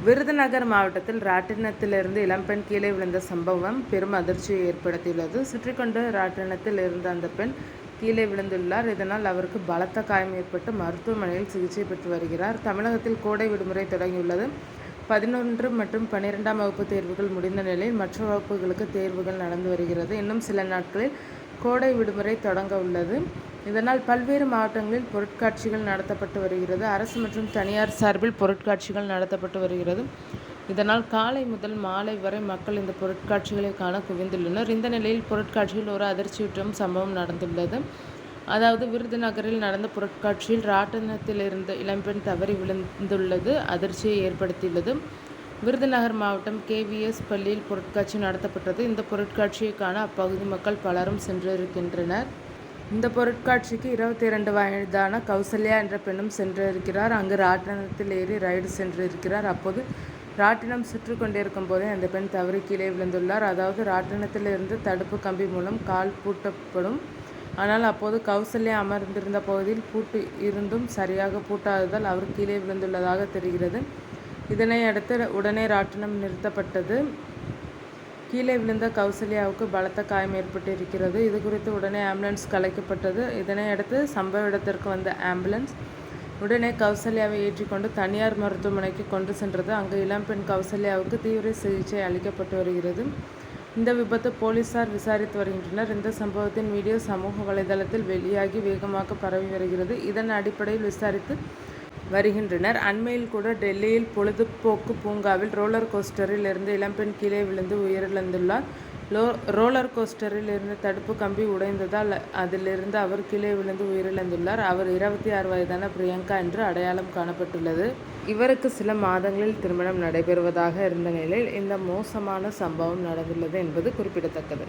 விருதுநகர் மாவட்டத்தில் ராட்டினத்திலிருந்து இளம்பெண் கீழே விழுந்த சம்பவம் பெரும் அதிர்ச்சியை ஏற்படுத்தியுள்ளது. சுற்றிக்கொண்டு ராட்டினத்தில் இருந்த அந்த பெண் கீழே விழுந்துள்ளார். இதனால் அவருக்கு பலத்த காயம் ஏற்பட்டு மருத்துவமனையில் சிகிச்சை பெற்று வருகிறார். தமிழகத்தில் கோடை விடுமுறை தொடங்கியுள்ளது. 11 மற்றும் 12ஆம் வகுப்பு தேர்வுகள் முடிந்த நிலையில் மற்ற வகுப்புகளுக்கு தேர்வுகள் நடந்து வருகிறது. இன்னும் சில நாட்களில் கோடை விடுமுறை தொடங்க உள்ளது. இதனால் பல்வேறு மாவட்டங்களில் பொருட்காட்சிகள் நடத்தப்பட்டு வருகிறது. அரசு மற்றும் தனியார் சார்பில் பொருட்காட்சிகள் நடத்தப்பட்டு வருகிறது. இதனால் காலை முதல் மாலை வரை மக்கள் இந்த பொருட்காட்சிகளை காண குவிந்துள்ளனர். இந்த நிலையில் பொருட்காட்சியில் ஒரு அதிர்ச்சியூட்டும் சம்பவம் நடந்துள்ளது. அதாவது விருதுநகரில் நடந்த பொருட்காட்சியில் ராட்டினத்தில் இருந்த இளம்பெண் தவறி விழுந்துள்ளது அதிர்ச்சியை ஏற்படுத்தியுள்ளது. விருதுநகர் மாவட்டம் KVS பள்ளியில் பொருட்காட்சி நடத்தப்பட்டது. இந்த பொருட்காட்சியை காண அப்பகுதி மக்கள் பலரும் சென்றிருக்கின்றனர். இந்த பொருட்காட்சிக்கு 22 வயதான கௌசல்யா என்ற பெண்ணும் சென்றிருக்கிறார். அங்கு ராட்டினத்தில் ஏறி ரைடு சென்றிருக்கிறார். அப்போது ராட்டினம் சுற்றி கொண்டிருக்கும் போதே அந்த பெண் தவறி கீழே விழுந்துள்ளார். அதாவது ராட்டினத்தில் இருந்து தடுப்பு கம்பி மூலம் கால் பூட்டப்படும். ஆனால் அப்போது கௌசல்யா அமர்ந்திருந்த பகுதியில் பூட்டு இருந்தும் சரியாக பூட்டாததால் அவர் கீழே விழுந்துள்ளதாக தெரிகிறது. இதனை அடுத்து உடனே ராட்டினம் நிறுத்தப்பட்டது. கீழே விழுந்த கௌசல்யாவுக்கு பலத்த காயம் ஏற்பட்டிருக்கிறது. இது குறித்து உடனே ஆம்புலன்ஸ் கலைக்கப்பட்டது. இதனை அடுத்து சம்பவ இடத்திற்கு வந்த ஆம்புலன்ஸ் உடனே கௌசல்யாவை ஏற்றிக்கொண்டு தனியார் மருத்துவமனைக்கு கொண்டு சென்றது. அங்கு இளம்பெண் கௌசல்யாவுக்கு தீவிர சிகிச்சை அளிக்கப்பட்டு வருகிறது. இந்த விபத்து போலீசார் விசாரித்து வருகின்றனர். இந்த சம்பவத்தின் வீடியோ சமூக வலைதளத்தில் வெளியாகி வேகமாக பரவி வருகிறது. இதன் அடிப்படையில் விசாரித்து வருகின்றனர். அண்மையில் கூட டெல்லியில் பொழுதுபோக்கு பூங்காவில் ரோலர் கோஸ்டரில் இருந்து இளம்பெண் கீழே விழுந்து உயிரிழந்துள்ளார். ரோலர் கோஸ்டரில் இருந்து தடுப்பு கம்பி உடைந்ததால் அதிலிருந்து அவர் கீழே விழுந்து உயிரிழந்துள்ளார். அவர் 26 வயதான பிரியங்கா என்று அடையாளம் காணப்பட்டுள்ளது. இவருக்கு சில மாதங்களில் திருமணம் நடைபெறுவதாக இருந்த நிலையில் இந்த மோசமான சம்பவம் நடந்துள்ளது என்பது குறிப்பிடத்தக்கது.